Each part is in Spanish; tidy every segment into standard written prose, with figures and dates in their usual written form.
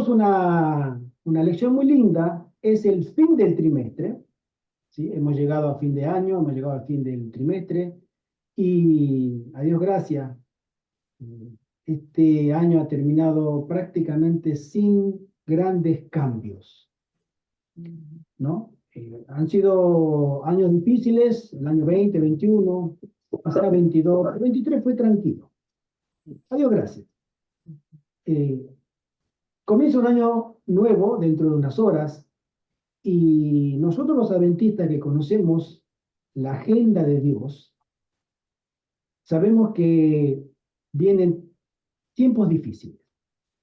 una lección muy linda, es el fin del trimestre, ¿sí? Hemos llegado a fin de año, hemos llegado al fin del trimestre, y a Dios gracias, este año ha terminado prácticamente sin grandes cambios, ¿no? Han sido años difíciles, el año 20, 21, hasta 22, el 23 fue tranquilo. A Dios gracias. Comienza un año nuevo dentro de unas horas y nosotros los adventistas que conocemos la agenda de Dios, sabemos que vienen tiempos difíciles.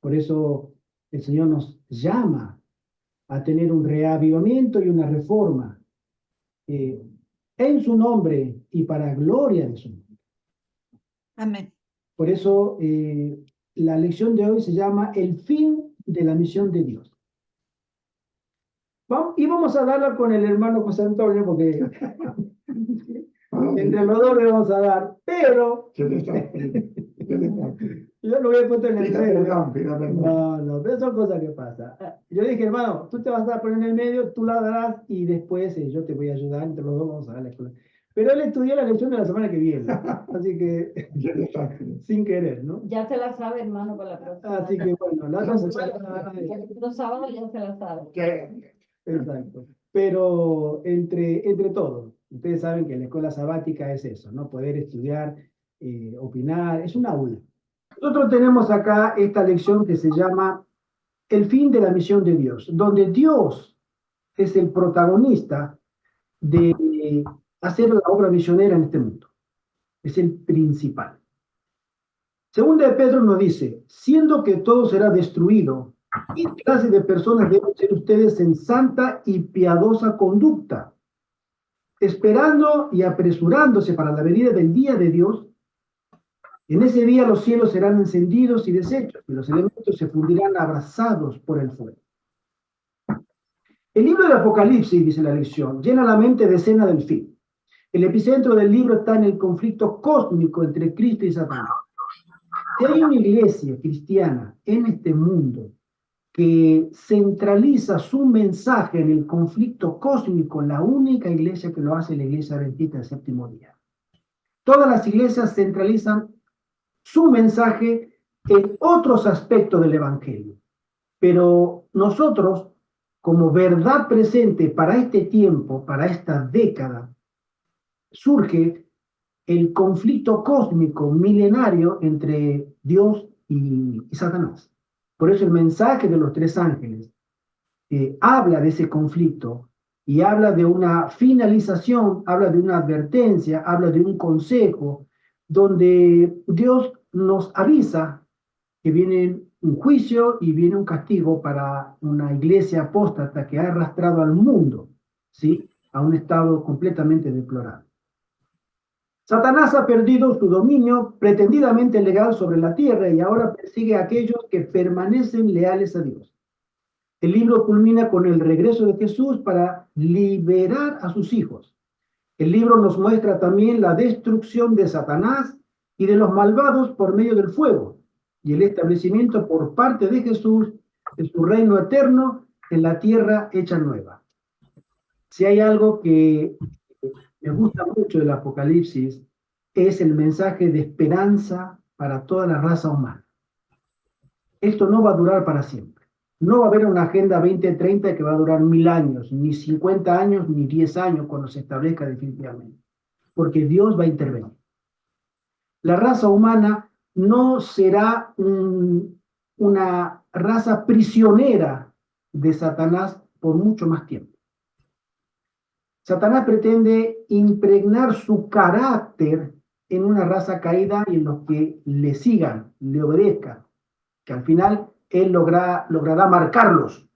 Por eso el Señor nos llama a tener un reavivamiento y una reforma en su nombre y para gloria de su nombre. Amén. Por eso la lección de hoy se llama El fin de la misión de Dios. Y vamos a darla con el hermano José Antonio, porque entre los dos le vamos a dar, pero yo lo voy a poner en el medio. No, pero son cosas que pasan. Yo dije, hermano, tú te vas a poner en el medio, tú la darás y después yo te voy a ayudar, entre los dos vamos a dar la escuela. Pero él estudió la lección de la semana que viene, así que sin querer, ¿no? Ya se la sabe, hermano, para la próxima. Así que bueno, la otra semana... Los sábados ya se la sabe. Exacto. Pero entre todos, ustedes saben que la escuela sabática es eso, ¿no? Poder estudiar, opinar, es un aula. Nosotros tenemos acá esta lección que se llama El fin de la misión de Dios, donde Dios es el protagonista de hacer la obra misionera en este mundo. Es el principal. Segunda de Pedro nos dice, siendo que todo será destruido, ¿qué clase de personas deben ser ustedes en santa y piadosa conducta? Esperando y apresurándose para la venida del día de Dios. En ese día los cielos serán encendidos y deshechos, y los elementos se fundirán abrasados por el fuego. El libro del Apocalipsis, dice la lección, llena la mente de escena del fin. El epicentro del libro está en el conflicto cósmico entre Cristo y Satanás. Si hay una iglesia cristiana en este mundo que centraliza su mensaje en el conflicto cósmico, la única iglesia que lo hace es la iglesia adventista del séptimo día. Todas las iglesias centralizan su mensaje en otros aspectos del evangelio. Pero nosotros, como verdad presente para este tiempo, para esta década, surge el conflicto cósmico milenario entre Dios y Satanás. Por eso el mensaje de los tres ángeles habla de ese conflicto y habla de una finalización, habla de una advertencia, habla de un consejo, donde Dios nos avisa que viene un juicio y viene un castigo para una iglesia apóstata que ha arrastrado al mundo, ¿sí?, a un estado completamente deplorable. Satanás ha perdido su dominio pretendidamente legal sobre la tierra y ahora persigue a aquellos que permanecen leales a Dios. El libro culmina con el regreso de Jesús para liberar a sus hijos. El libro nos muestra también la destrucción de Satanás y de los malvados por medio del fuego y el establecimiento por parte de Jesús de su reino eterno en la tierra hecha nueva. Si hay algo que me gusta mucho del Apocalipsis, es el mensaje de esperanza para toda la raza humana. Esto no va a durar para siempre. No va a haber una agenda 2030 que va a durar 1000 años, ni 50 años, ni 10 años cuando se establezca definitivamente, porque Dios va a intervenir. La raza humana no será una raza prisionera de Satanás por mucho más tiempo. Satanás pretende impregnar su carácter en una raza caída y en los que le sigan, le obedezcan, que al final él logrará marcarlos,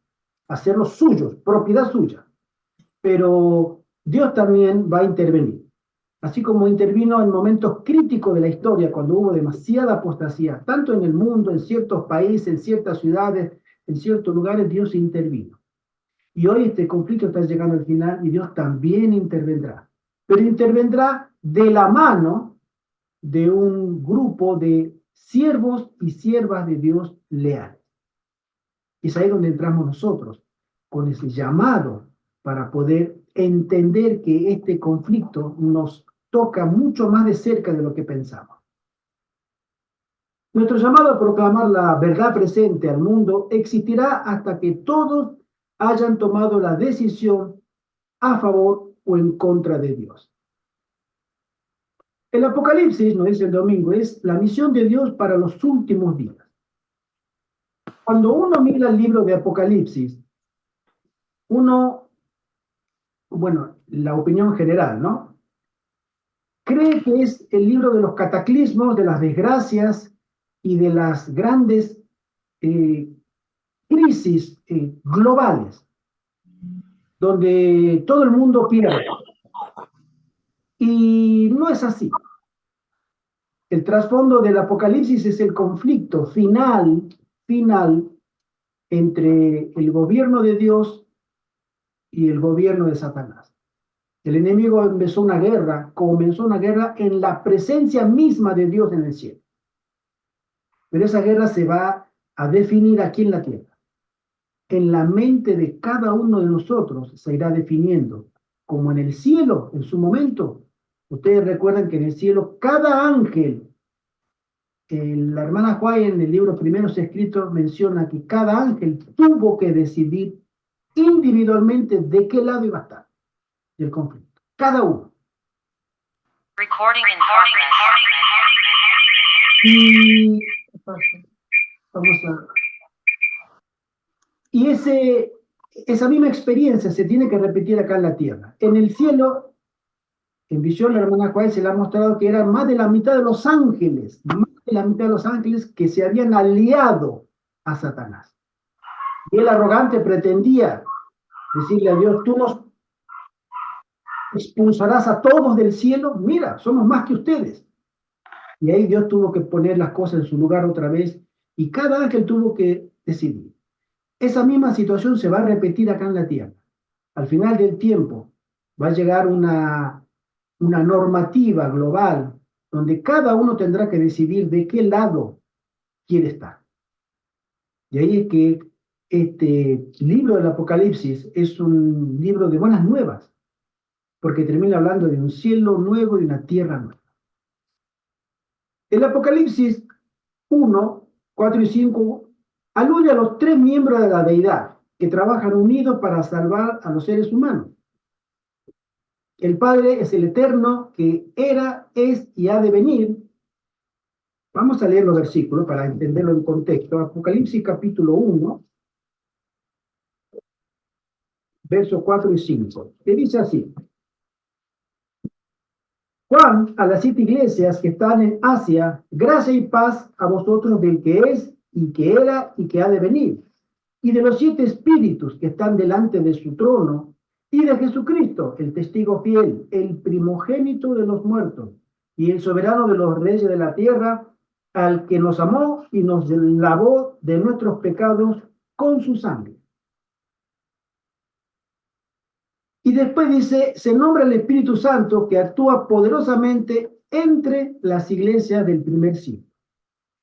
hacerlos suyos, propiedad suya. Pero Dios también va a intervenir. Así como intervino en momentos críticos de la historia, cuando hubo demasiada apostasía, tanto en el mundo, en ciertos países, en ciertas ciudades, en ciertos lugares, Dios intervino. Y hoy este conflicto está llegando al final y Dios también intervendrá. Pero intervendrá de la mano de un grupo de siervos y siervas de Dios leales. Y es ahí donde entramos nosotros, con ese llamado para poder entender que este conflicto nos toca mucho más de cerca de lo que pensamos. Nuestro llamado a proclamar la verdad presente al mundo existirá hasta que todos hayan tomado la decisión a favor o en contra de Dios. El Apocalipsis, nos dice el domingo, es la misión de Dios para los últimos días. Cuando uno mira el libro de Apocalipsis, la opinión general, ¿no? Cree que es el libro de los cataclismos, de las desgracias y de las grandes crisis globales, donde todo el mundo pierde. Y no es así. El trasfondo del Apocalipsis es el conflicto final entre el gobierno de Dios y el gobierno de Satanás. El enemigo comenzó una guerra en la presencia misma de Dios en el cielo. Pero esa guerra se va a definir aquí en la tierra. En la mente de cada uno de nosotros se irá definiendo, como en el cielo, en su momento. Ustedes recuerdan que en el cielo cada ángel, la hermana Juárez en el libro Primeros Escritos menciona que cada ángel tuvo que decidir individualmente de qué lado iba a estar del conflicto. Cada uno. Recording in progress. Y esa misma experiencia se tiene que repetir acá en la tierra. En el cielo, en visión, la hermana Juárez se le ha mostrado que eran más de la mitad de los ángeles, que se habían aliado a Satanás. Y el arrogante pretendía decirle a Dios, tú nos expulsarás a todos del cielo, mira, somos más que ustedes. Y ahí Dios tuvo que poner las cosas en su lugar otra vez, y cada ángel tuvo que decidir. Esa misma situación se va a repetir acá en la tierra. Al final del tiempo va a llegar una normativa global donde cada uno tendrá que decidir de qué lado quiere estar. Y ahí es que este libro del Apocalipsis es un libro de buenas nuevas, porque termina hablando de un cielo nuevo y una tierra nueva. El Apocalipsis 1, 4 y 5 alude a los tres miembros de la deidad que trabajan unidos para salvar a los seres humanos. El Padre es el Eterno que era, es y ha de venir. Vamos a leer los versículos para entenderlo en contexto. Apocalipsis capítulo 1, versos 4 y 5, que dice así: Juan, a las 7 iglesias que están en Asia, gracia y paz a vosotros del que es, y que era, y que ha de venir, y de los 7 espíritus que están delante de su trono, y de Jesucristo, el testigo fiel, el primogénito de los muertos, y el soberano de los reyes de la tierra, al que nos amó y nos lavó de nuestros pecados con su sangre. Y después dice, se nombra el Espíritu Santo que actúa poderosamente entre las iglesias del primer siglo.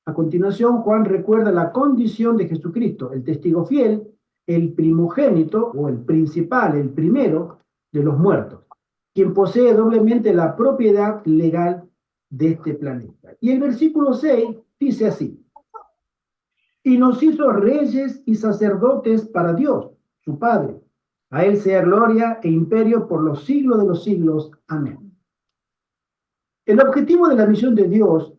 A continuación, Juan recuerda la condición de Jesucristo, el testigo fiel, el primogénito o el principal, el primero de los muertos, quien posee doblemente la propiedad legal de este planeta. Y el versículo 6 dice así: y nos hizo reyes y sacerdotes para Dios, su Padre. A él sea gloria e imperio por los siglos de los siglos. Amén. El objetivo de la misión de Dios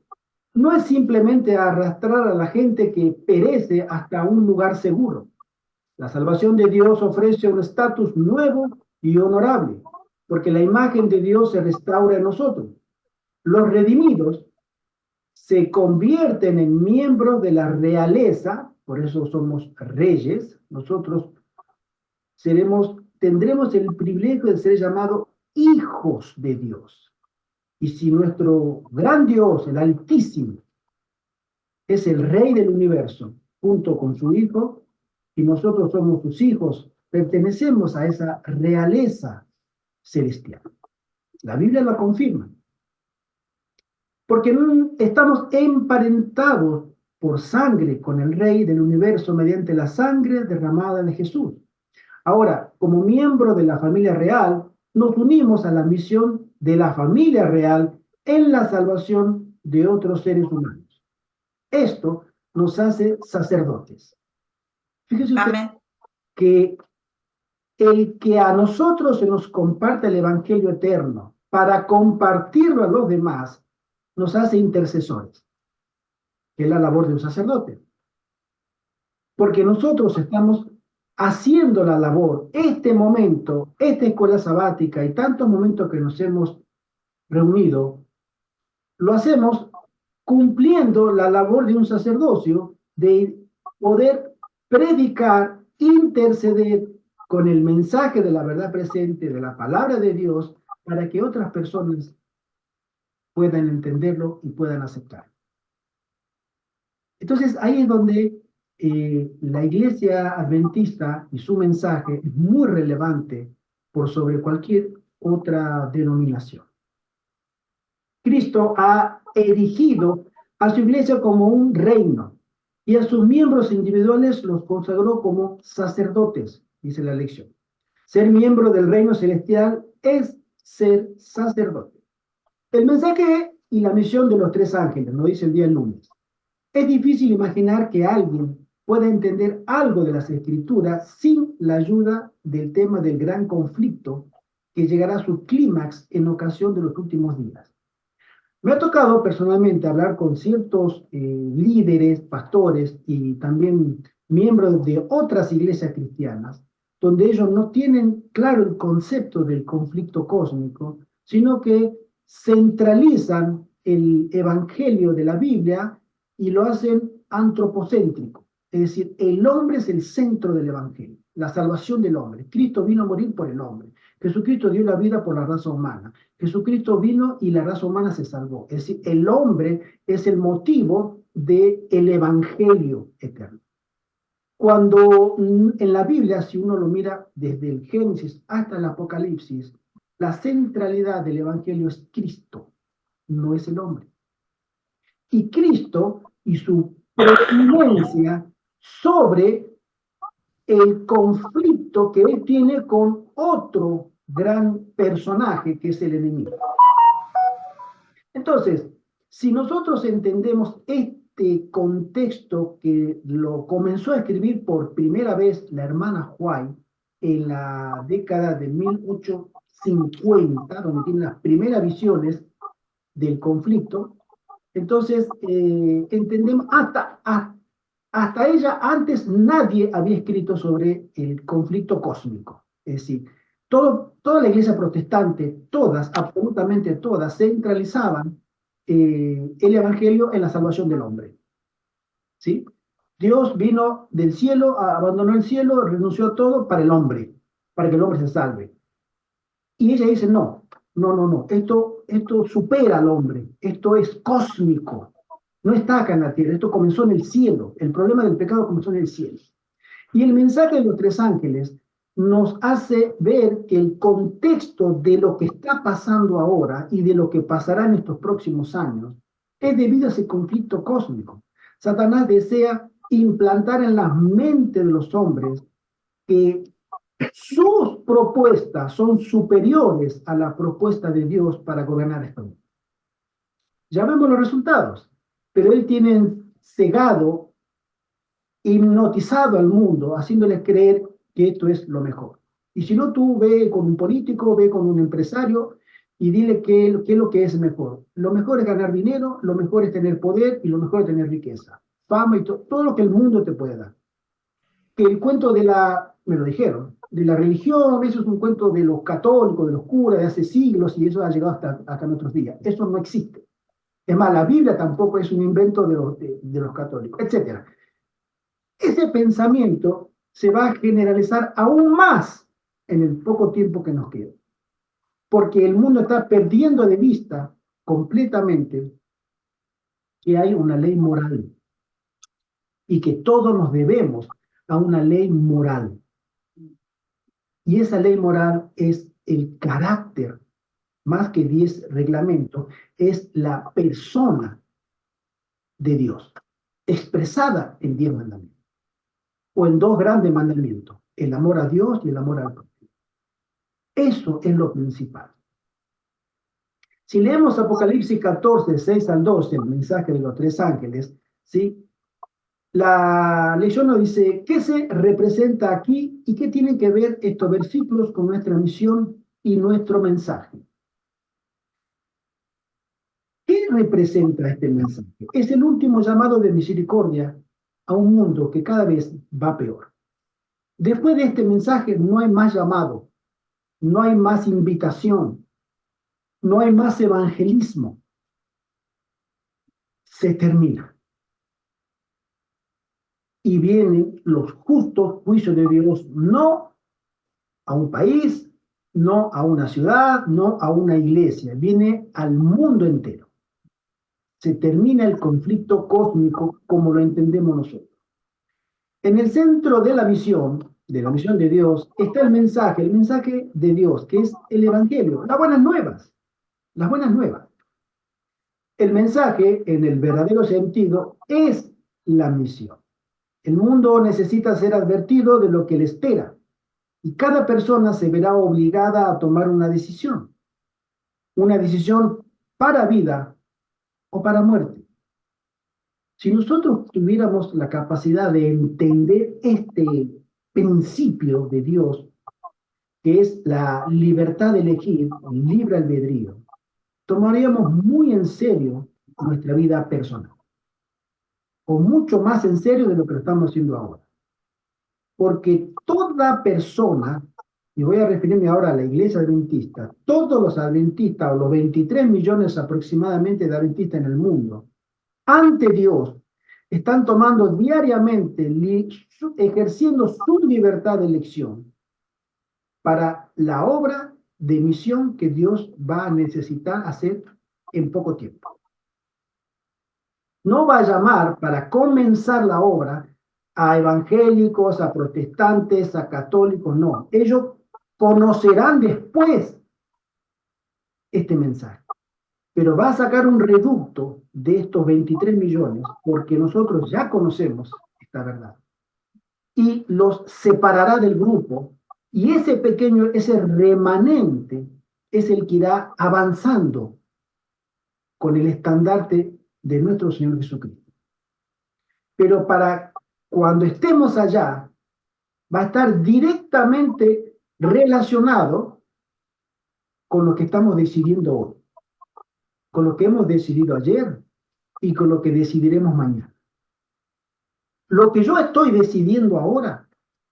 no es simplemente arrastrar a la gente que perece hasta un lugar seguro. La salvación de Dios ofrece un estatus nuevo y honorable, porque la imagen de Dios se restaura en nosotros. Los redimidos se convierten en miembros de la realeza, por eso somos reyes. Nosotros tendremos el privilegio de ser llamados hijos de Dios. Y si nuestro gran Dios, el Altísimo, es el Rey del universo, junto con su Hijo, y nosotros somos sus hijos, pertenecemos a esa realeza celestial. La Biblia lo confirma. Porque estamos emparentados por sangre con el Rey del universo mediante la sangre derramada de Jesús. Ahora, como miembro de la familia real, nos unimos a la misión de la familia real en la salvación de otros seres humanos. Esto nos hace sacerdotes. Fíjese usted que el que a nosotros se nos comparte el Evangelio eterno para compartirlo a los demás, nos hace intercesores, que es la labor de un sacerdote. Porque nosotros estamos haciendo la labor, este momento, esta escuela sabática y tantos momentos que nos hemos reunido, lo hacemos cumpliendo la labor de un sacerdocio, de poder predicar, interceder con el mensaje de la verdad presente, de la palabra de Dios, para que otras personas puedan entenderlo y puedan aceptarlo. Entonces, ahí es donde la iglesia adventista y su mensaje es muy relevante por sobre cualquier otra denominación. Cristo ha erigido a su iglesia como un reino y a sus miembros individuales los consagró como sacerdotes, dice la lección. Ser miembro del reino celestial es ser sacerdote. El mensaje y la misión de los tres ángeles, nos dice el día lunes. Es difícil imaginar que alguien pueda entender algo de las Escrituras sin la ayuda del tema del gran conflicto que llegará a su clímax en ocasión de los últimos días. Me ha tocado personalmente hablar con ciertos líderes, pastores y también miembros de otras iglesias cristianas, donde ellos no tienen claro el concepto del conflicto cósmico, sino que centralizan el evangelio de la Biblia y lo hacen antropocéntrico. Es decir, el hombre es el centro del evangelio, la salvación del hombre. Cristo vino a morir por el hombre. Jesucristo dio la vida por la raza humana. Jesucristo vino y la raza humana se salvó. Es decir, el hombre es el motivo del evangelio eterno. Cuando en la Biblia, si uno lo mira desde el Génesis hasta el Apocalipsis, la centralidad del evangelio es Cristo, no es el hombre. Y Cristo y su preeminencia sobre el conflicto que él tiene con otro gran personaje que es el enemigo. Entonces, si nosotros entendemos este contexto que lo comenzó a escribir por primera vez la hermana White en la década de 1850, donde tiene las primeras visiones del conflicto, entonces entendemos hasta ella, antes nadie había escrito sobre el conflicto cósmico. Es decir, toda la iglesia protestante, todas, absolutamente todas, centralizaban el evangelio en la salvación del hombre. ¿Sí? Dios vino del cielo, abandonó el cielo, renunció a todo para el hombre, para que el hombre se salve. Y ella dice, no, esto supera al hombre, esto es cósmico. No está acá en la tierra, esto comenzó en el cielo. El problema del pecado comenzó en el cielo. Y el mensaje de los tres ángeles nos hace ver que el contexto de lo que está pasando ahora y de lo que pasará en estos próximos años es debido a ese conflicto cósmico. Satanás desea implantar en las mentes de los hombres que sus propuestas son superiores a la propuesta de Dios para gobernar este mundo. Ya vemos los resultados, pero él tiene cegado, hipnotizado al mundo, haciéndoles creer que esto es lo mejor. Y si no, tú ve con un político, ve con un empresario y dile qué es lo que es mejor. Lo mejor es ganar dinero, lo mejor es tener poder y lo mejor es tener riqueza, fama y todo lo que el mundo te puede dar. Que el cuento me lo dijeron, de la religión, eso es un cuento de los católicos, de los curas de hace siglos y eso ha llegado hasta nuestros días. Eso no existe. Es más, la Biblia tampoco es un invento de los católicos, etc. Ese pensamiento se va a generalizar aún más en el poco tiempo que nos queda. Porque el mundo está perdiendo de vista completamente que hay una ley moral y que todos nos debemos a una ley moral. Y esa ley moral es el carácter, más que 10 reglamentos, es la persona de Dios. expresada en 10 mandamientos, o en 2 grandes mandamientos, el amor a Dios y el amor al prójimo. Eso es lo principal. Si leemos Apocalipsis 14, 6 al 12, el mensaje de los 3 ángeles, ¿sí? La leyenda nos dice, ¿qué se representa aquí y qué tienen que ver estos versículos con nuestra misión y nuestro mensaje? ¿Qué representa este mensaje? Es el último llamado de misericordia a un mundo que cada vez va peor. Después de este mensaje no hay más llamado, no hay más invitación, no hay más evangelismo. Se termina. Y vienen los justos juicios de Dios, no a un país, no a una ciudad, no a una iglesia, viene al mundo entero. Se termina el conflicto cósmico como lo entendemos nosotros. En el centro de la misión de Dios, está el mensaje de Dios, que es el Evangelio, las buenas nuevas, las buenas nuevas. El mensaje, en el verdadero sentido, es la misión. El mundo necesita ser advertido de lo que le espera, y cada persona se verá obligada a tomar una decisión para vida o para muerte. Si nosotros tuviéramos la capacidad de entender este principio de Dios, que es la libertad de elegir, el libre albedrío, tomaríamos muy en serio nuestra vida personal, o mucho más en serio de lo que lo estamos haciendo ahora. Porque toda persona, y voy a referirme ahora a la iglesia adventista, todos los adventistas, o los 23 millones aproximadamente de adventistas en el mundo, ante Dios, están tomando diariamente, ejerciendo su libertad de elección para la obra de misión que Dios va a necesitar hacer en poco tiempo. No va a llamar para comenzar la obra a evangélicos, a protestantes, a católicos, no. Ellos conocerán después este mensaje. Pero va a sacar un reducto de estos 23 millones porque nosotros ya conocemos esta verdad. Y los separará del grupo y ese remanente es el que irá avanzando con el estandarte de nuestro Señor Jesucristo. Pero para cuando estemos allá, va a estar directamente relacionado con lo que estamos decidiendo hoy, con lo que hemos decidido ayer y con lo que decidiremos mañana. Lo que yo estoy decidiendo ahora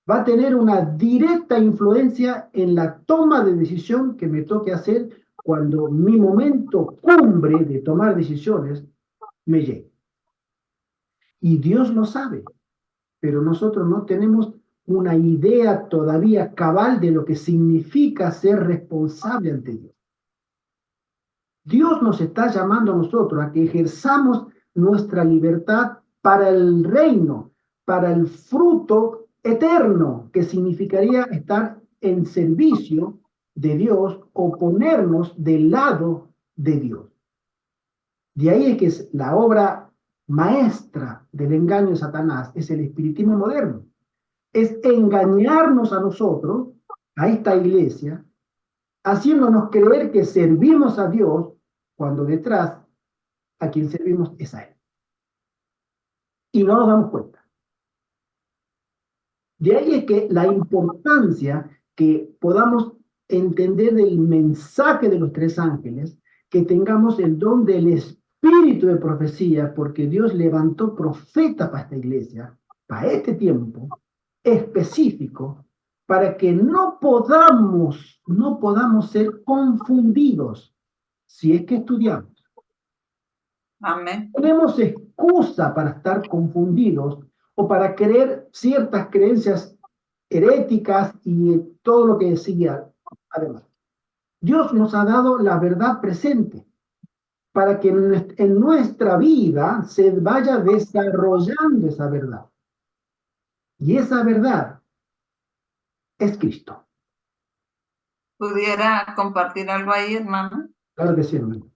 va a tener una directa influencia en la toma de decisión que me toque hacer cuando mi momento cumbre de tomar decisiones me llegue. Y Dios lo sabe, pero nosotros no tenemos una idea todavía cabal de lo que significa ser responsable ante Dios. Dios nos está llamando a nosotros a que ejerzamos nuestra libertad para el reino, para el fruto eterno, que significaría estar en servicio de Dios o ponernos del lado de Dios. De ahí es que es la obra maestra del engaño de Satanás, es el espiritismo moderno. Es engañarnos a nosotros, a esta iglesia, haciéndonos creer que servimos a Dios cuando detrás a quien servimos es a Él. Y no nos damos cuenta. De ahí es que la importancia que podamos entender del mensaje de los 3 ángeles, que tengamos el don del espíritu de profecía, porque Dios levantó profetas para esta iglesia, para este tiempo específico, para que no podamos ser confundidos si es que estudiamos. Amén. Tenemos excusa para estar confundidos o para creer ciertas creencias heréticas y todo lo que decía además. Dios nos ha dado la verdad presente para que en nuestra vida se vaya desarrollando esa verdad. Y esa verdad es Cristo. ¿Pudiera compartir algo ahí, hermano? Claro que sí, hermano.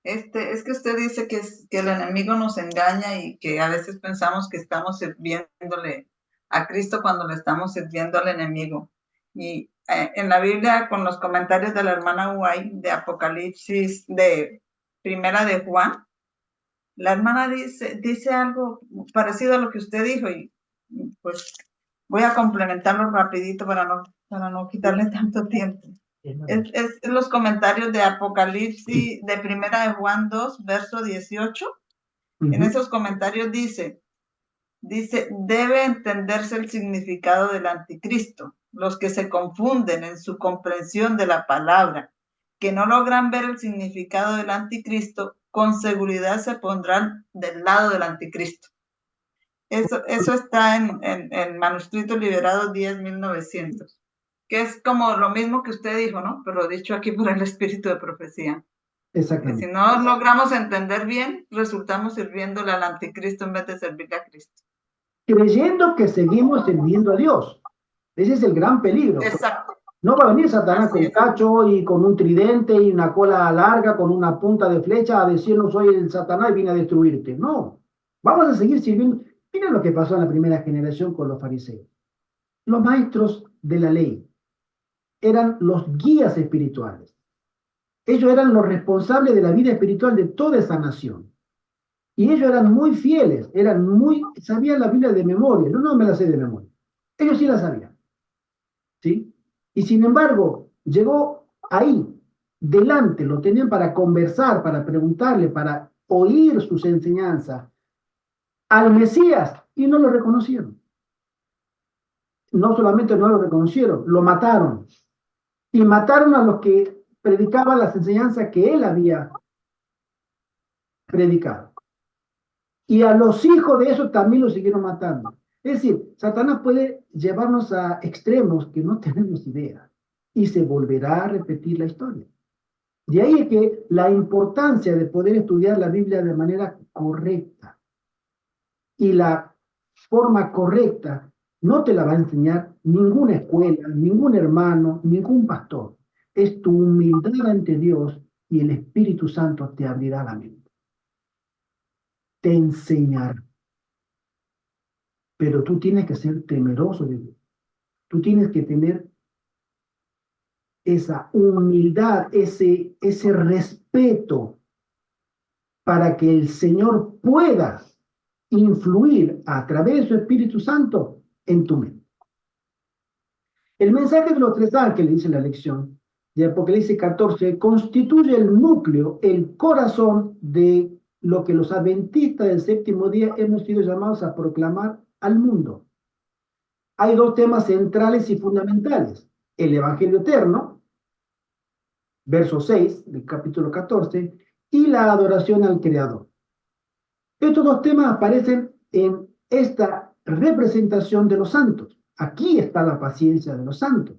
Es que usted dice que el enemigo nos engaña y que a veces pensamos que estamos sirviéndole a Cristo cuando le estamos sirviendo al enemigo. Y en la Biblia, con los comentarios de la hermana White de Apocalipsis, de Primera de Juan, la hermana dice algo parecido a lo que usted dijo y pues voy a complementarlo rapidito para no quitarle tanto tiempo. Es los comentarios de Apocalipsis de Primera de Juan 2, verso 18. En esos comentarios dice, debe entenderse el significado del anticristo. Los que se confunden en su comprensión de la palabra, que no logran ver el significado del anticristo, con seguridad se pondrán del lado del anticristo. Eso está en Manuscrito Liberado 10.900, que es como lo mismo que usted dijo, ¿no? Pero dicho aquí por el espíritu de profecía. Exactamente. Si no logramos entender bien, resultamos sirviéndole al anticristo en vez de servirle a Cristo. Creyendo que seguimos sirviendo a Dios. Ese es el gran peligro. Exacto. No va a venir Satanás Así con es. cacho y con un tridente y una cola larga, con una punta de flecha, a decirnos soy el Satanás y vine a destruirte. No, vamos a seguir sirviendo. Miren lo que pasó en la primera generación con los fariseos. Los maestros de la ley eran los guías espirituales. Ellos eran los responsables de la vida espiritual de toda esa nación. Y ellos eran muy fieles, sabían la Biblia de memoria. Yo no me la sé de memoria. Ellos sí la sabían. ¿Sí? Y sin embargo, llegó ahí, delante, lo tenían para conversar, para preguntarle, para oír sus enseñanzas al Mesías y no lo reconocieron. No solamente no lo reconocieron, lo mataron. Y mataron a los que predicaban las enseñanzas que él había predicado. Y a los hijos de esos también los siguieron matando. Es decir, Satanás puede llevarnos a extremos que no tenemos idea. Y se volverá a repetir la historia. De ahí es que la importancia de poder estudiar la Biblia de manera correcta. Y la forma correcta no te la va a enseñar ninguna escuela, ningún hermano, ningún pastor. Es tu humildad ante Dios y el Espíritu Santo te abrirá la mente. Te enseñará. Pero tú tienes que ser temeroso de Dios. Tú tienes que tener esa humildad, ese respeto para que el Señor pueda influir a través de su Espíritu Santo en tu mente. El mensaje de los tres ángeles, dice la lección de Apocalipsis 14, constituye el núcleo, el corazón de lo que los adventistas del séptimo día hemos sido llamados a proclamar al mundo. Hay dos temas centrales y fundamentales. El Evangelio eterno, verso 6 del capítulo 14, y la adoración al Creador. Estos dos temas aparecen en esta representación de los santos. Aquí está la paciencia de los santos.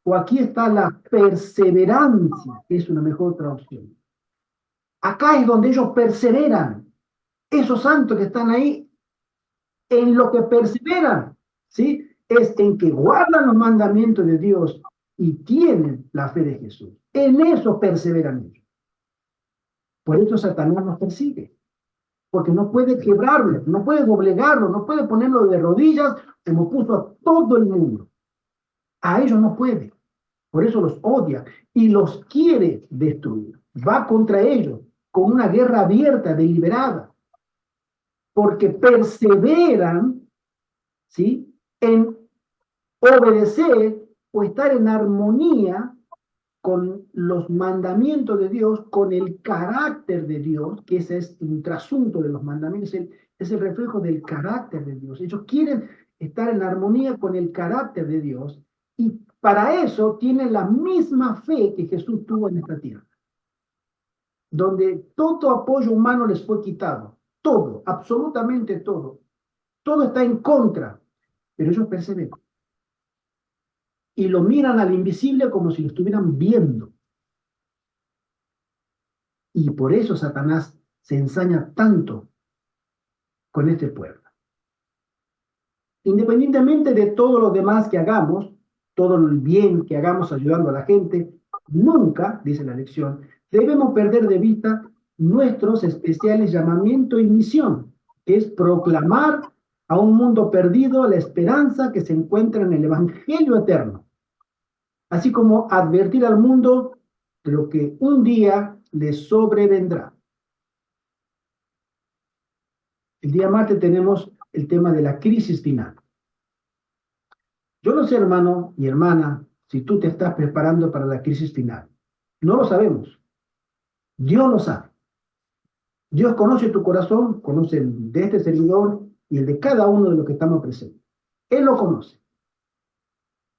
O aquí está la perseverancia, que es una mejor traducción. Acá es donde ellos perseveran. Esos santos que están ahí, en lo que perseveran, ¿sí? Es en que guardan los mandamientos de Dios y tienen la fe de Jesús. En eso perseveran ellos. Por eso Satanás nos persigue. Porque no puede quebrarlo, no puede doblegarlo, no puede ponerlo de rodillas como puso a todo el mundo. A ellos no puede. Por eso los odia y los quiere destruir. Va contra ellos con una guerra abierta, deliberada. Porque perseveran, ¿sí?, en obedecer o estar en armonía con los mandamientos de Dios, con el carácter de Dios, que ese es un trasunto de los mandamientos, es el reflejo del carácter de Dios. Ellos quieren estar en armonía con el carácter de Dios y para eso tienen la misma fe que Jesús tuvo en esta tierra, donde todo apoyo humano les fue quitado, todo, absolutamente todo. Todo está en contra, pero ellos perseveran. Y lo miran al invisible como si lo estuvieran viendo. Y por eso Satanás se ensaña tanto con este pueblo. Independientemente de todo lo demás que hagamos, todo el bien que hagamos ayudando a la gente, nunca, dice la lección, debemos perder de vista nuestros especiales llamamiento y misión, que es proclamar a un mundo perdido la esperanza que se encuentra en el Evangelio eterno, así como advertir al mundo de lo que un día le sobrevendrá. El día martes tenemos el tema de la crisis final. Yo no sé, hermano y hermana, si tú te estás preparando para la crisis final. No lo sabemos. Dios lo sabe. Dios conoce tu corazón, conoce el de este servidor y el de cada uno de los que estamos presentes. Él lo conoce.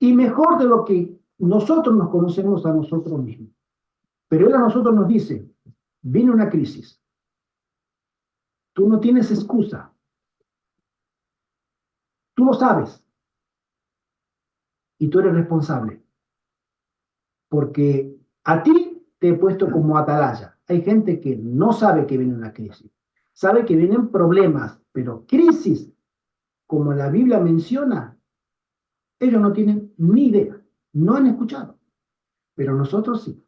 Y mejor de lo que nosotros nos conocemos a nosotros mismos. Pero Él a nosotros nos dice, viene una crisis. Tú no tienes excusa. Tú lo sabes. Y tú eres responsable. Porque a ti te he puesto como atalaya. Hay gente que no sabe que viene una crisis. Sabe que vienen problemas, pero crisis, como la Biblia menciona, ellos no tienen ni idea. No han escuchado. Pero nosotros sí.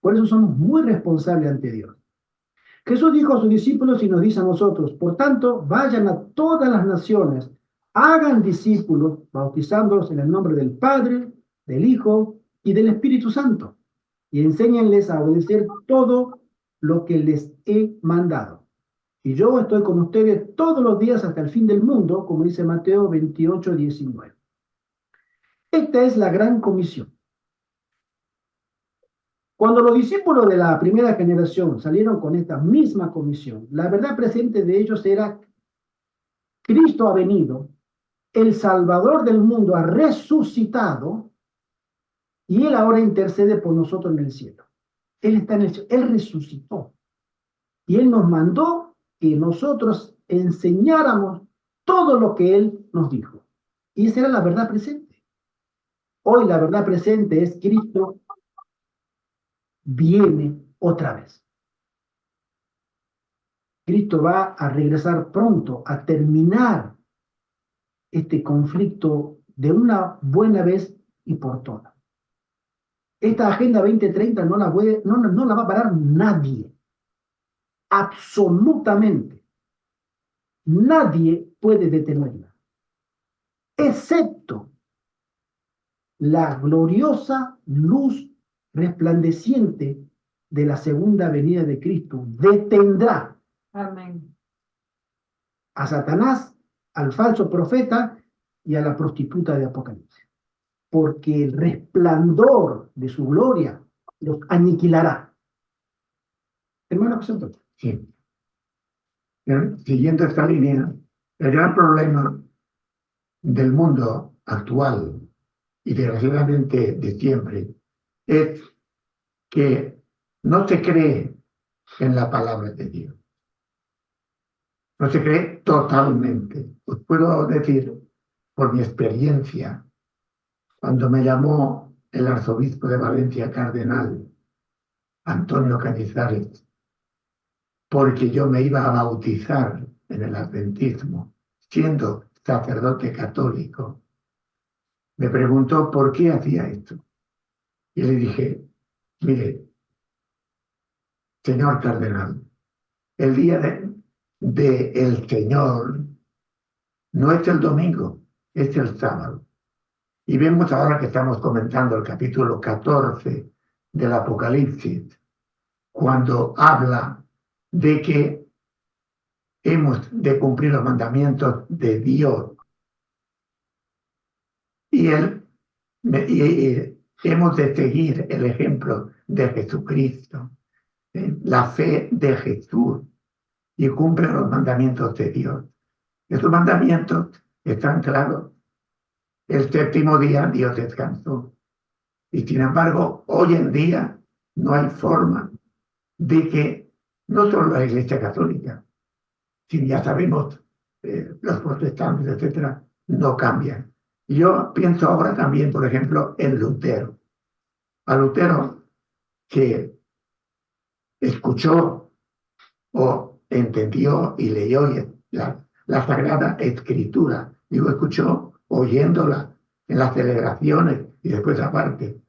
Por eso somos muy responsables ante Dios. Jesús dijo a sus discípulos y nos dice a nosotros, por tanto, vayan a todas las naciones, hagan discípulos, bautizándolos en el nombre del Padre, del Hijo y del Espíritu Santo, y enséñenles a obedecer todo lo que les he mandado. Y yo estoy con ustedes todos los días hasta el fin del mundo, como dice Mateo 28, 19. Esta es la gran comisión. Cuando los discípulos de la primera generación salieron con esta misma comisión, la verdad presente de ellos era: Cristo ha venido, el Salvador del mundo ha resucitado y Él ahora intercede por nosotros en el cielo. Él está en el cielo, Él resucitó y Él nos mandó que nosotros enseñáramos todo lo que Él nos dijo. Y esa era la verdad presente. Hoy la verdad presente es Cristo viene otra vez. Cristo va a regresar pronto a terminar este conflicto de una buena vez y por todas. Esta Agenda 2030 no la va a parar nadie. Absolutamente. Nadie puede detenerla. Excepto la gloriosa luz resplandeciente de la segunda venida de Cristo. Detendrá Amén. a Satanás, al falso profeta y a la prostituta de Apocalipsis. Porque el resplandor de su gloria los aniquilará. Hermano José Antonio. Sí. Siguiendo esta línea, el gran problema del mundo actual y desgraciadamente de siempre es que no se cree en la palabra de Dios. No se cree totalmente. Os puedo decir, por mi experiencia, cuando me llamó el arzobispo de Valencia, cardenal Antonio Canizares, porque yo me iba a bautizar en el adventismo, siendo sacerdote católico, me preguntó por qué hacía esto. Y le dije, mire, señor cardenal, el día del Señor no es el domingo, es el sábado. Y vemos ahora que estamos comentando el capítulo 14 del Apocalipsis, cuando habla de que hemos de cumplir los mandamientos de Dios. Y hemos de seguir el ejemplo de Jesucristo, la fe de Jesús, y cumple los mandamientos de Dios. Esos mandamientos están claros. El séptimo día Dios descansó. Y sin embargo, hoy en día no hay forma de que no solo la Iglesia Católica, sino ya sabemos, los protestantes, etcétera, no cambian. Y yo pienso ahora también, por ejemplo, en Lutero. A Lutero, que escuchó o entendió y leyó la Sagrada Escritura, digo, escuchó oyéndola en las celebraciones y después aparte,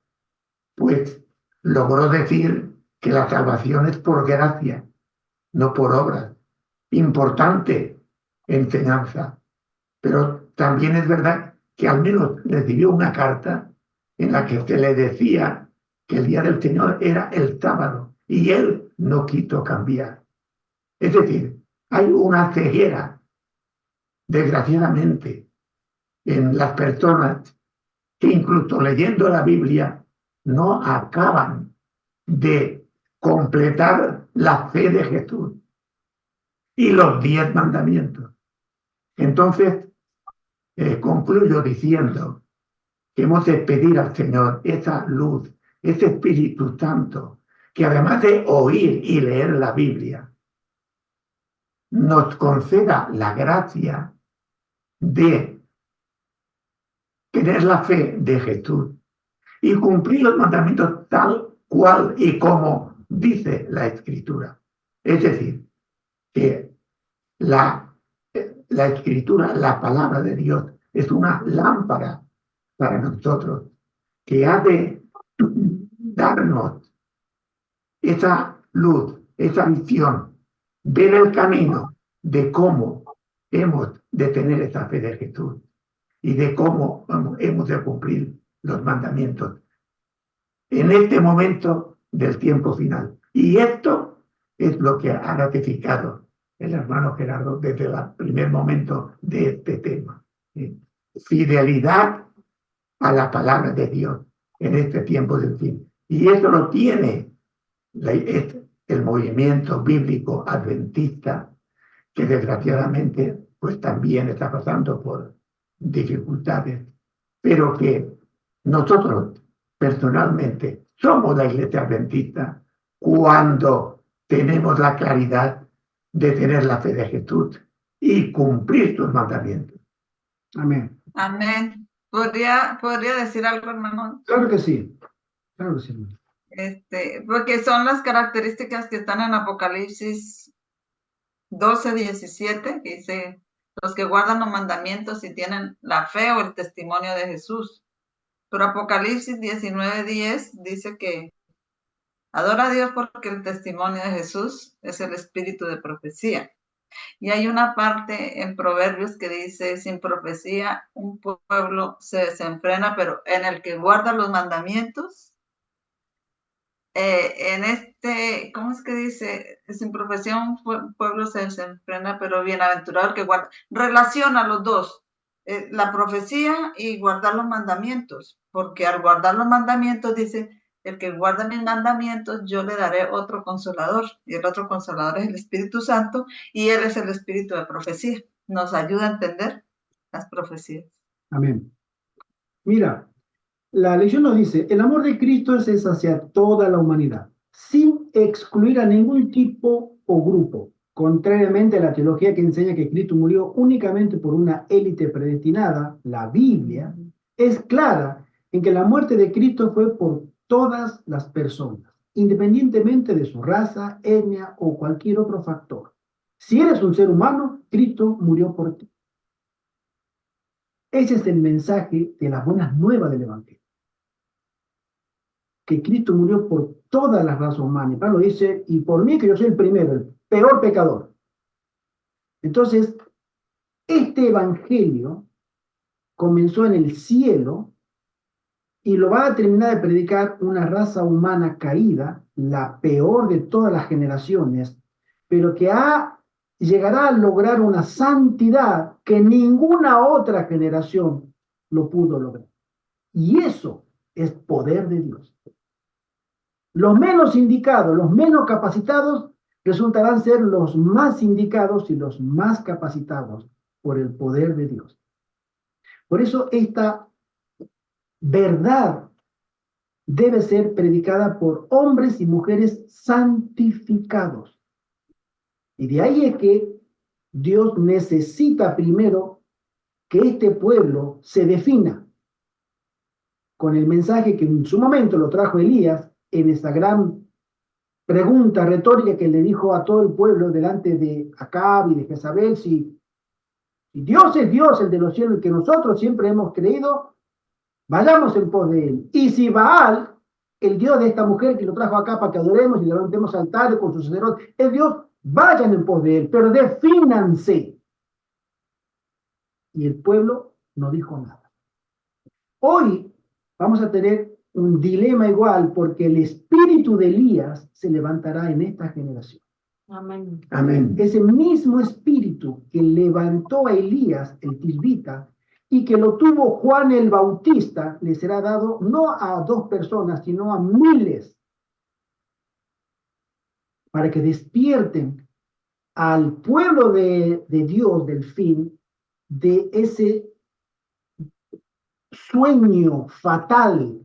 pues logró decir que la salvación es por gracia no por obras. Importante enseñanza. Pero también es verdad que al menos recibió una carta en la que se le decía que el día del Señor era el sábado y él no quiso cambiar. Es decir, hay una ceguera, desgraciadamente, en las personas que incluso leyendo la Biblia no acaban de completar la fe de Jesús y los 10 mandamientos. Entonces, concluyo diciendo que hemos de pedir al Señor esa luz, ese Espíritu Santo, que además de oír y leer la Biblia, nos conceda la gracia de tener la fe de Jesús y cumplir los mandamientos tal cual y como dice la Escritura. Es decir, que la Escritura, la palabra de Dios, es una lámpara para nosotros que ha de darnos esa luz, esa visión, ver el camino de cómo hemos de tener esa fe de Jesús y de cómo hemos de cumplir los mandamientos en este momento del tiempo final. Y esto es lo que ha ratificado el hermano Gerardo desde el primer momento de este tema. Fidelidad a la palabra de Dios en este tiempo del fin. Y eso lo tiene el movimiento bíblico adventista, que desgraciadamente pues también está pasando por dificultades, pero que nosotros personalmente somos la iglesia adventista cuando tenemos la claridad de tener la fe de Jesús y cumplir sus mandamientos. Amén. Amén. ¿Podría decir algo, hermano? Claro que sí. Claro que sí, hermano. Porque son las características que están en Apocalipsis 12:17, que dice, los que guardan los mandamientos y tienen la fe o el testimonio de Jesús. Pero Apocalipsis 19:10 dice que adora a Dios porque el testimonio de Jesús es el espíritu de profecía. Y hay una parte en Proverbios que dice, sin profecía un pueblo se desenfrena, pero en el que guarda los mandamientos, ¿cómo es que dice? Sin profecía un pueblo se desenfrena, pero bienaventurado el que guarda. Relaciona los dos, la profecía y guardar los mandamientos, porque al guardar los mandamientos dice, el que guarda mis mandamientos, yo le daré otro consolador, y el otro consolador es el Espíritu Santo, y él es el espíritu de profecía. Nos ayuda a entender las profecías. Amén. Mira, la lección nos dice, el amor de Cristo es hacia toda la humanidad, sin excluir a ningún tipo o grupo, contrariamente a la teología que enseña que Cristo murió únicamente por una élite predestinada. La Biblia es clara en que la muerte de Cristo fue por todas las personas, independientemente de su raza, etnia o cualquier otro factor. Si eres un ser humano, Cristo murió por ti. Ese es el mensaje de las buenas nuevas del Evangelio. Que Cristo murió por toda la raza humana. Y Pablo dice, y por mí que yo soy el primero, el peor pecador. Entonces, este Evangelio comenzó en el cielo y lo va a terminar de predicar una raza humana caída, la peor de todas las generaciones, pero que llegará a lograr una santidad que ninguna otra generación lo pudo lograr. Y eso es poder de Dios. Los menos indicados, los menos capacitados, resultarán ser los más indicados y los más capacitados por el poder de Dios. Por eso esta verdad debe ser predicada por hombres y mujeres santificados. Y de ahí es que Dios necesita primero que este pueblo se defina con el mensaje que en su momento lo trajo Elías en esa gran pregunta retórica que le dijo a todo el pueblo delante de Acab y de Jezabel, si Dios es Dios, el de los cielos, el que nosotros siempre hemos creído, vayamos en pos de él. Y si Baal, el Dios de esta mujer que lo trajo acá para que adoremos y levantemos altares con sus sacerdotes, es Dios, vayan en pos de él, pero defínanse. Y el pueblo no dijo nada. Hoy vamos a tener un dilema igual, porque el espíritu de Elías se levantará en esta generación. Amén. Amén. Ese mismo espíritu que levantó a Elías, el tisbita, y que lo tuvo Juan el Bautista, le será dado no a 2 personas, sino a miles, para que despierten al pueblo de Dios del fin de ese sueño fatal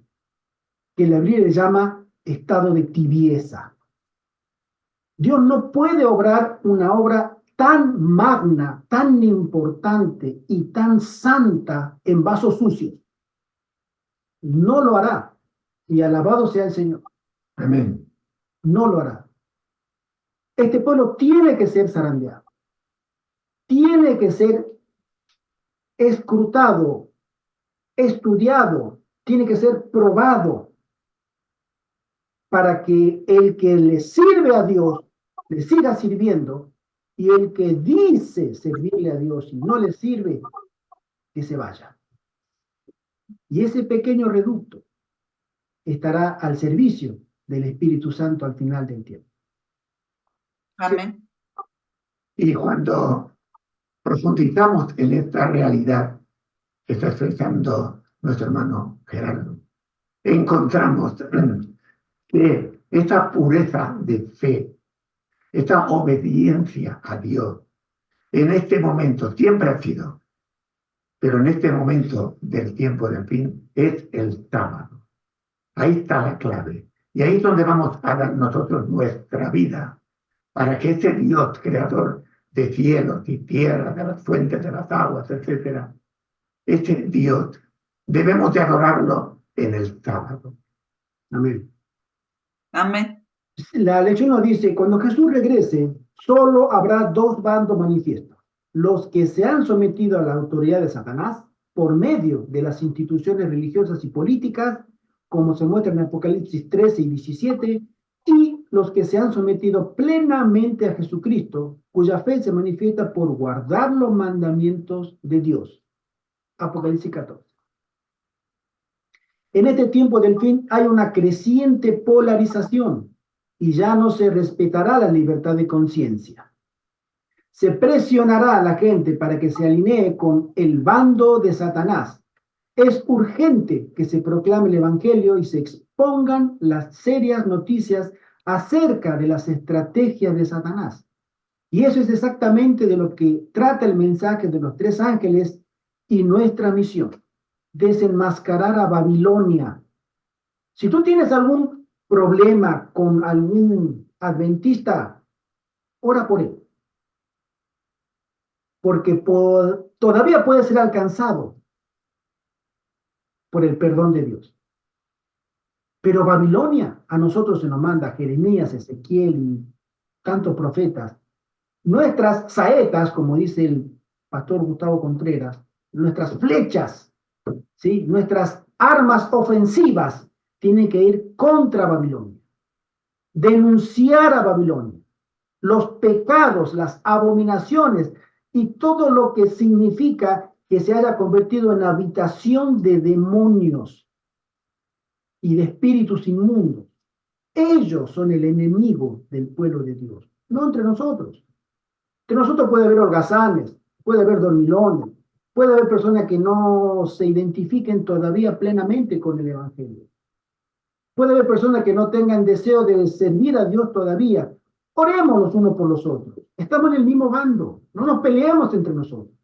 que la Biblia le llama estado de tibieza. Dios no puede obrar una obra tan magna, tan importante y tan santa en vasos sucios. No lo hará. Y alabado sea el Señor. Amén. No lo hará. Este pueblo tiene que ser zarandeado. Tiene que ser escrutado, estudiado, tiene que ser probado para que el que le sirve a Dios le siga sirviendo y el que dice servirle a Dios y no le sirve, que se vaya. Y ese pequeño reducto estará al servicio del Espíritu Santo al final del tiempo. Amén. Y cuando profundizamos en esta realidad que está expresando nuestro hermano Gerardo, encontramos que esta pureza de fe, esta obediencia a Dios, en este momento siempre ha sido, pero en este momento del tiempo del fin es el sábado. Ahí está la clave. Y ahí es donde vamos a dar nosotros nuestra vida, para que ese Dios creador de cielos y tierra, de las fuentes de las aguas, etc., ese Dios debemos de adorarlo en el sábado. Amén. Amén. La lección nos dice, cuando Jesús regrese, solo habrá 2 bandos manifiestos. Los que se han sometido a la autoridad de Satanás por medio de las instituciones religiosas y políticas, como se muestra en Apocalipsis 13 y 17, y los que se han sometido plenamente a Jesucristo, cuya fe se manifiesta por guardar los mandamientos de Dios. Apocalipsis 14. En este tiempo del fin hay una creciente polarización y ya no se respetará la libertad de conciencia. Se presionará a la gente para que se alinee con el bando de Satanás. Es urgente que se proclame el Evangelio y se expongan las serias noticias acerca de las estrategias de Satanás. Y eso es exactamente de lo que trata el mensaje de los 3 ángeles y nuestra misión: desenmascarar a Babilonia. Si tú tienes algún problema con algún adventista, ora por él. Porque todavía puede ser alcanzado por el perdón de Dios. Pero Babilonia, a nosotros se nos manda Jeremías, Ezequiel y tantos profetas. Nuestras saetas, como dice el pastor Gustavo Contreras, nuestras flechas, ¿sí? Nuestras armas ofensivas tienen que ir contra Babilonia. Denunciar a Babilonia. Los pecados, las abominaciones y todo lo que significa que se haya convertido en habitación de demonios y de espíritus inmundos. Ellos son el enemigo del pueblo de Dios, no entre nosotros. Entre nosotros puede haber holgazanes, puede haber dormilones, puede haber personas que no se identifiquen todavía plenamente con el Evangelio. Puede haber personas que no tengan deseo de servir a Dios todavía. Oremos los unos por los otros. Estamos en el mismo bando. No nos peleemos entre nosotros.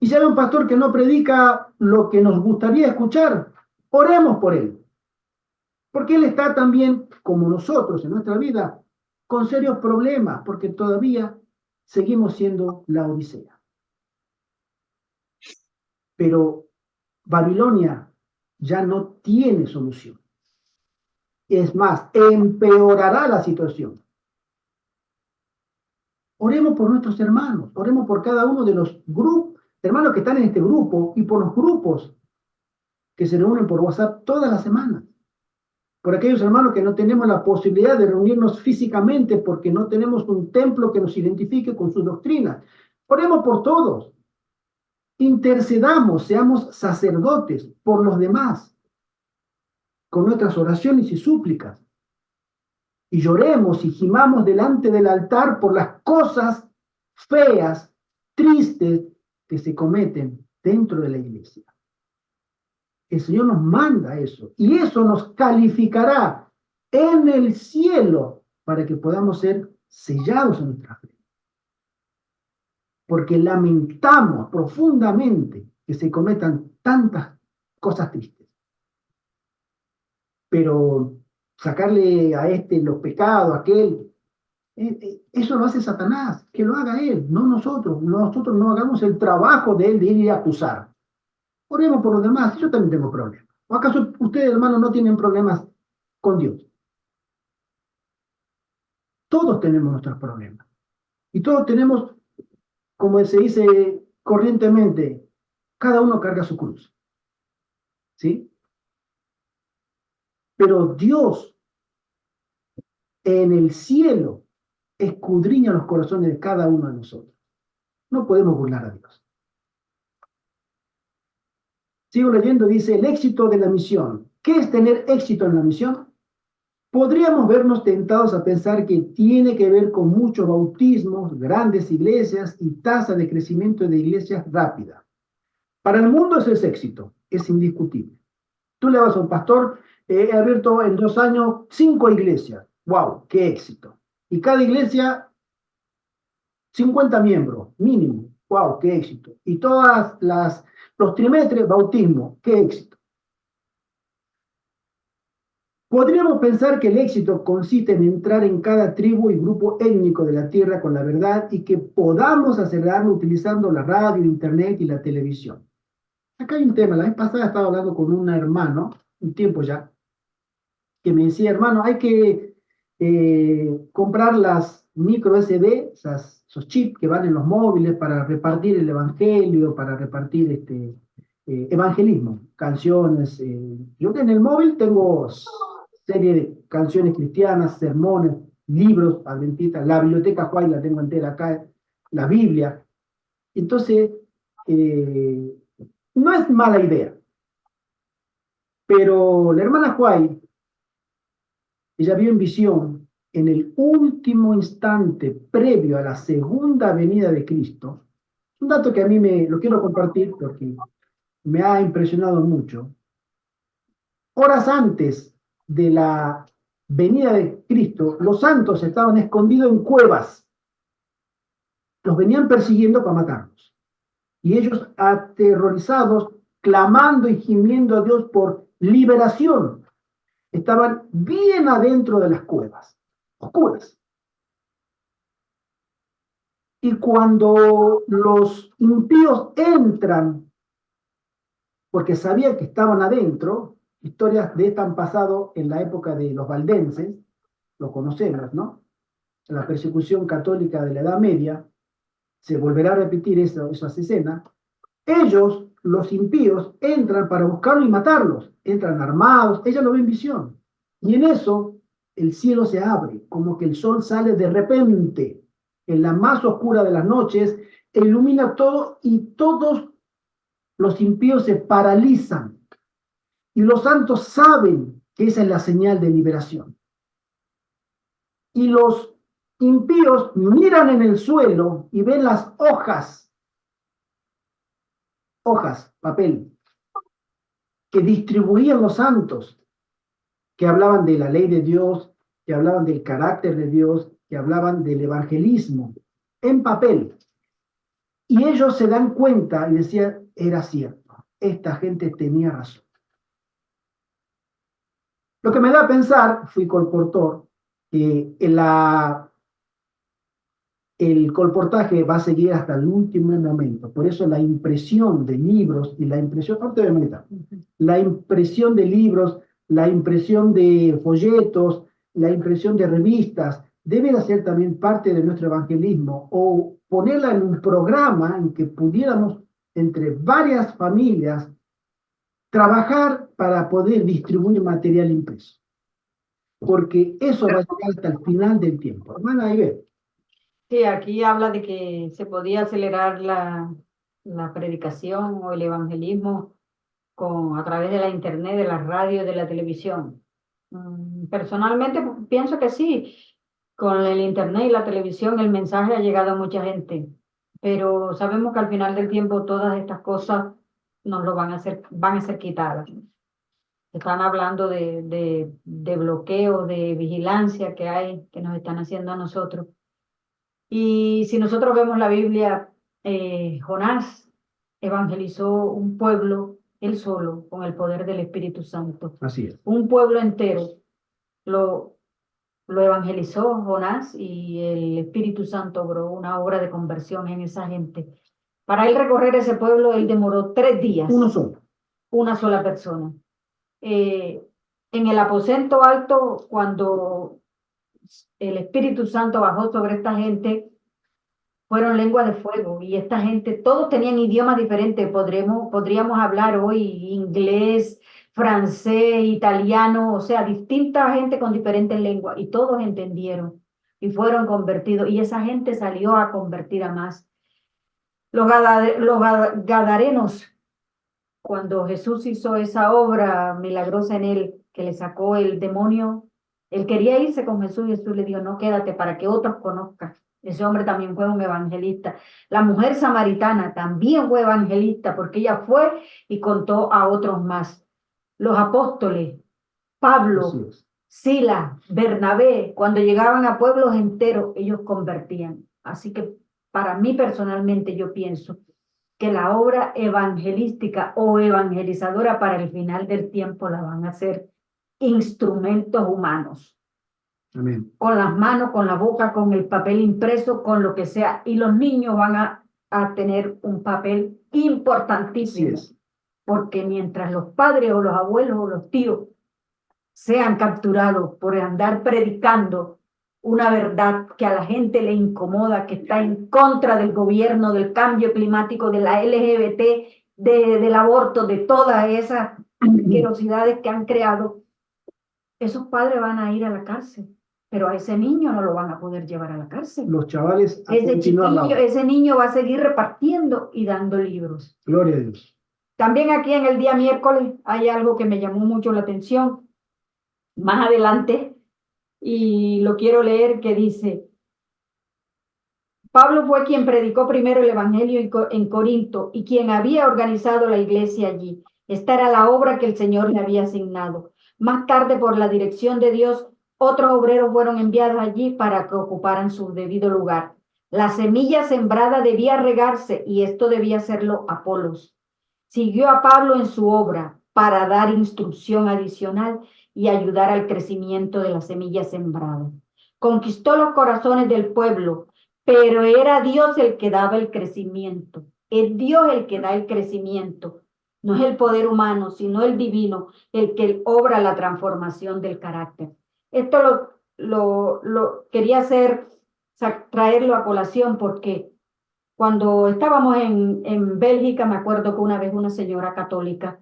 Y si hay un pastor que no predica lo que nos gustaría escuchar, oremos por él. Porque él está también, como nosotros en nuestra vida, con serios problemas, porque todavía seguimos siendo la Odisea. Pero Babilonia ya no tiene solución. Es más, empeorará la situación. Oremos por nuestros hermanos, oremos por cada uno de los grupos, hermanos que están en este grupo y por los grupos que se reúnen por WhatsApp todas las semanas. por aquellos hermanos que no tenemos la posibilidad de reunirnos físicamente porque no tenemos un templo que nos identifique con su doctrina. Oremos por todos. Intercedamos, seamos sacerdotes por los demás, con nuestras oraciones y súplicas. Y lloremos y gimamos delante del altar por las cosas feas, tristes, que se cometen dentro de la iglesia. El Señor nos manda eso, y eso nos calificará en el cielo para que podamos ser sellados en nuestra fe. Porque lamentamos profundamente que se cometan tantas cosas tristes. Pero sacarle a este los pecados, a aquel, eso lo hace Satanás, que lo haga él, no nosotros. Nosotros no hagamos el trabajo de él de ir a acusar. Oremos por los demás, yo también tengo problemas. ¿O acaso ustedes, hermanos, no tienen problemas con Dios? Todos tenemos nuestros problemas. Y todos tenemos, como se dice corrientemente, cada uno carga su cruz. ¿Sí? Pero Dios en el cielo escudriña los corazones de cada uno de nosotros. No podemos burlar a Dios. Sigo leyendo, dice, el éxito de la misión. ¿Qué es tener éxito en la misión? Podríamos vernos tentados a pensar que tiene que ver con muchos bautismos, grandes iglesias y tasa de crecimiento de iglesias rápida. Para el mundo eso es éxito, es indiscutible. Tú le vas a un pastor, he abierto en 2 años 5 iglesias. ¡Wow! ¡Qué éxito! Y cada iglesia, 50 miembros, mínimo. ¡Wow! ¡Qué éxito! Y todas los trimestres, bautismo. ¡Qué éxito! Podríamos pensar que el éxito consiste en entrar en cada tribu y grupo étnico de la tierra con la verdad y que podamos acelerarlo utilizando la radio, internet y la televisión. Acá hay un tema. La vez pasada estaba hablando con un hermano, un tiempo ya, que me decía, hermano, hay que comprar las micro SD, esos chips que van en los móviles para repartir el evangelio, para repartir evangelismo, canciones. Yo en el móvil tengo serie de canciones cristianas, sermones, libros, adventistas, la biblioteca Juárez la tengo entera acá, la Biblia. Entonces, no es mala idea. Pero la hermana Juárez, ella vio en visión, en el último instante previo a la segunda venida de Cristo, un dato que a mí lo quiero compartir porque me ha impresionado mucho. Horas antes de la venida de Cristo, los santos estaban escondidos en cuevas. Los venían persiguiendo para matarlos. Y ellos, aterrorizados, clamando y gimiendo a Dios por liberación, estaban bien adentro de las cuevas, oscuras. Y cuando los impíos entran, porque sabían que estaban adentro, historias de estas han pasado en la época de los valdenses, lo conocemos, ¿no? La persecución católica de la Edad Media, se volverá a repetir esas escenas. Ellos, los impíos, entran para buscarlo y matarlos, entran armados, ella lo ve en visión. Y en eso, el cielo se abre, como que el sol sale de repente, en la más oscura de las noches, e ilumina todo y todos los impíos se paralizan. Y los santos saben que esa es la señal de liberación. Y los impíos miran en el suelo y ven las hojas, papel, que distribuían los santos, que hablaban de la ley de Dios, que hablaban del carácter de Dios, que hablaban del evangelismo, en papel. Y ellos se dan cuenta y decían, era cierto, esta gente tenía razón. Lo que me da a pensar, fui colportor, que el colportaje va a seguir hasta el último momento. Por eso la impresión de libros y la impresión de libros, la impresión de folletos, la impresión de revistas, deben ser también parte de nuestro evangelismo, o ponerla en un programa en que pudiéramos, entre varias familias, trabajar para poder distribuir material impreso. porque eso va a llegar hasta el final del tiempo. Hermana Ivette. Sí, aquí habla de que se podía acelerar la predicación o el evangelismo a través de la internet, de la radio, de la televisión. Personalmente pienso que sí, con el internet y la televisión el mensaje ha llegado a mucha gente, pero sabemos que al final del tiempo todas estas cosas nos lo van a ser quitadas. Están hablando de bloqueo, de vigilancia que hay, que nos están haciendo a nosotros. Y si nosotros vemos la Biblia, Jonás evangelizó un pueblo, él solo, con el poder del Espíritu Santo. Así es. Un pueblo entero lo, lo evangelizó Jonás y el Espíritu Santo obró una obra de conversión en esa gente. Para él recorrer ese pueblo, él demoró 3 días. Uno solo. Una sola persona. En el aposento alto, cuando el Espíritu Santo bajó sobre esta gente, fueron lenguas de fuego y esta gente, todos tenían idiomas diferentes. Podríamos hablar hoy inglés, francés, italiano, o sea, distinta gente con diferentes lenguas y todos entendieron y fueron convertidos y esa gente salió a convertir a más. Los gadarenos, cuando Jesús hizo esa obra milagrosa en él, que le sacó el demonio, él quería irse con Jesús y Jesús le dijo, no, quédate para que otros conozcan. Ese hombre también fue un evangelista. La mujer samaritana también fue evangelista porque ella fue y contó a otros más. Los apóstoles, Pablo, Sila, Bernabé, cuando llegaban a pueblos enteros, ellos convertían. Así que para mí personalmente yo pienso que la obra evangelística o evangelizadora para el final del tiempo la van a hacer instrumentos humanos. Amén. Con las manos, con la boca, con el papel impreso, con lo que sea. Y los niños van a tener un papel importantísimo. Porque mientras los padres o los abuelos o los tíos sean capturados por andar predicando una verdad que a la gente le incomoda, que está en contra del gobierno, del cambio climático, de la LGBT, del aborto, de todas esas asquerosidades que han creado, esos padres van a ir a la cárcel, pero a ese niño no lo van a poder llevar a la cárcel. Los chavales a Ese continuar la chiquillo, obra. ese niño va a seguir repartiendo y dando libros. Gloria a Dios. También aquí en el día miércoles hay algo que me llamó mucho la atención. Más adelante, y lo quiero leer, que dice, Pablo fue quien predicó primero el evangelio en Corinto y quien había organizado la iglesia allí. Esta era la obra que el Señor le había asignado. Más tarde, por la dirección de Dios, otros obreros fueron enviados allí para que ocuparan su debido lugar. La semilla sembrada debía regarse y esto debía hacerlo Apolos. Siguió a Pablo en su obra para dar instrucción adicional y ayudar al crecimiento de la semilla sembrada. Conquistó los corazones del pueblo, pero era Dios el que daba el crecimiento. Es Dios el que da el crecimiento. No es el poder humano, sino el divino, el que obra la transformación del carácter. Esto lo quería traerlo a colación porque cuando estábamos en Bélgica, me acuerdo que una vez una señora católica,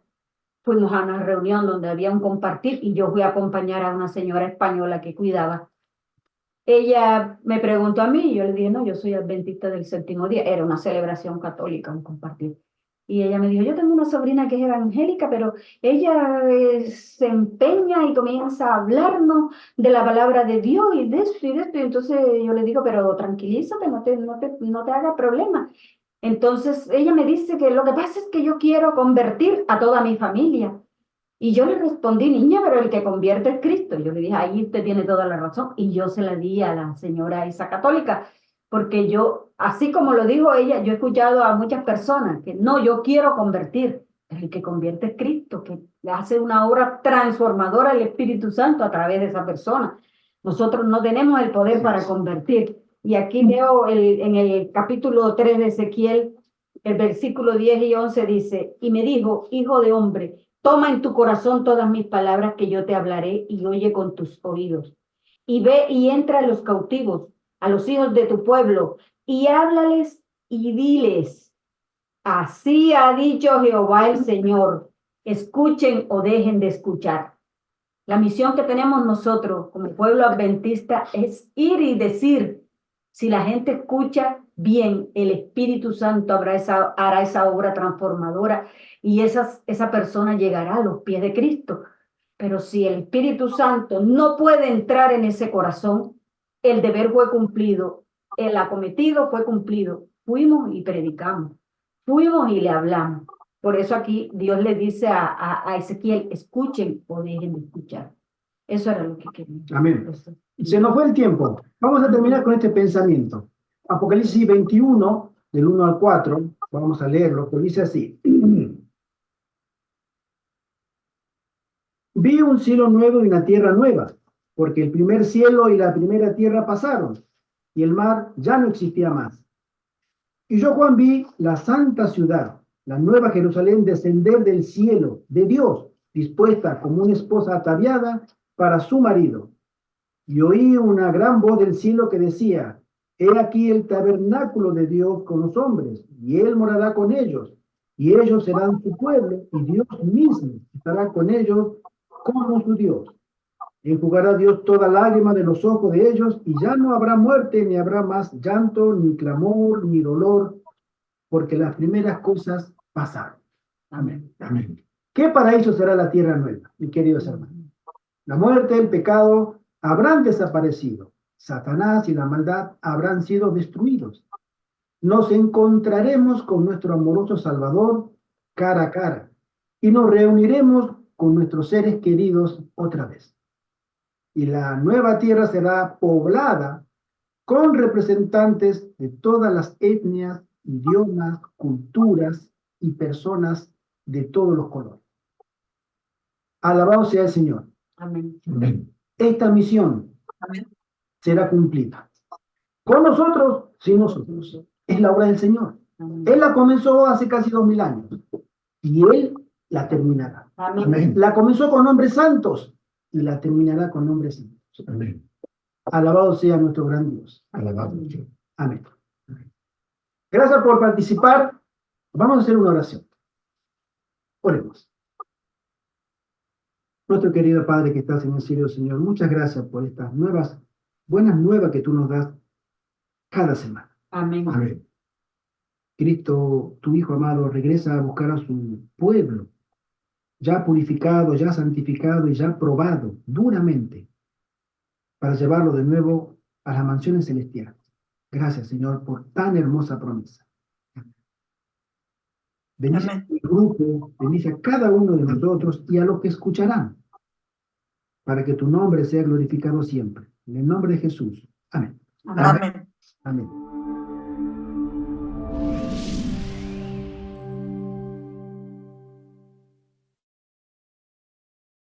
fuimos a una reunión donde había un compartir y yo fui a acompañar a una señora española que cuidaba. Ella me preguntó a mí y yo le dije, no, yo soy adventista del séptimo día. Era una celebración católica, un compartir. Y ella me dijo, yo tengo una sobrina que es evangélica, pero ella se empeña y comienza a hablarnos de la palabra de Dios y de esto y de esto. Y entonces yo le digo, pero tranquilízate, no te haga problema. Entonces ella me dice que lo que pasa es que yo quiero convertir a toda mi familia. Y yo le respondí, niña, pero el que convierte es Cristo. Yo le dije, ahí usted tiene toda la razón. Y yo se la di a la señora esa católica, porque yo, así como lo dijo ella, yo he escuchado a muchas personas que no, yo quiero convertir. Pero el que convierte es Cristo, que le hace una obra transformadora al Espíritu Santo a través de esa persona. Nosotros no tenemos el poder para convertir. Y aquí veo en el capítulo 3 de Ezequiel, el versículo 10 y 11 dice, y me dijo, hijo de hombre, toma en tu corazón todas mis palabras que yo te hablaré y oye con tus oídos. Y ve y entra a los cautivos, a los hijos de tu pueblo, y háblales y diles, así ha dicho Jehová el Señor, escuchen o dejen de escuchar. La misión que tenemos nosotros como pueblo adventista es ir y decir, si la gente escucha bien, el Espíritu Santo hará esa obra transformadora y esa persona llegará a los pies de Cristo. Pero si el Espíritu Santo no puede entrar en ese corazón, el deber fue cumplido, el acometido fue cumplido. Fuimos y predicamos, fuimos y le hablamos. Por eso aquí Dios le dice a Ezequiel, escuchen o dejen de escuchar. Eso era lo que quería. Amén. Se nos fue el tiempo. Vamos a terminar con este pensamiento. Apocalipsis 21, del 1 al 4, vamos a leerlo, que dice así. Vi un cielo nuevo y una tierra nueva, porque el primer cielo y la primera tierra pasaron, y el mar ya no existía más. Y yo, Juan, vi la santa ciudad, la nueva Jerusalén, descender del cielo, de Dios, dispuesta como una esposa ataviada para su marido. Y oí una gran voz del cielo que decía, he aquí el tabernáculo de Dios con los hombres, y él morará con ellos, y ellos serán su pueblo, y Dios mismo estará con ellos como su Dios. Enjugará Dios toda lágrima de los ojos de ellos, y ya no habrá muerte, ni habrá más llanto, ni clamor, ni dolor, porque las primeras cosas pasaron. Amén. Amén. ¿Qué paraíso será la tierra nueva, mis queridos hermanos? La muerte, el pecado habrán desaparecido. Satanás y la maldad habrán sido destruidos. Nos encontraremos con nuestro amoroso Salvador cara a cara y nos reuniremos con nuestros seres queridos otra vez. Y la nueva tierra será poblada con representantes de todas las etnias, idiomas, culturas y personas de todos los colores. Alabado sea el Señor. Amén. Amén. Esta misión Amén. será cumplida. Con nosotros, sin nosotros. Es la obra del Señor. Amén. Él la comenzó hace casi 2000 años y Él la terminará. Amén. Amén. La comenzó con hombres santos y la terminará con hombres santos. Amén. Alabado sea nuestro gran Dios. Alabado sea. Amén. Gracias por participar. Vamos a hacer una oración. Oremos. Nuestro querido Padre que estás en el cielo, Señor, muchas gracias por estas buenas nuevas que tú nos das cada semana. Amén. Amén. Cristo, tu Hijo amado, regresa a buscar a su pueblo, ya purificado, ya santificado y ya probado duramente, para llevarlo de nuevo a las mansiones celestiales. Gracias, Señor, por tan hermosa promesa. Bendice a Amén. el grupo, bendice a cada uno de nosotros y a los que escucharán, para que tu nombre sea glorificado siempre. En el nombre de Jesús. Amén. Amén. Amén. Amén.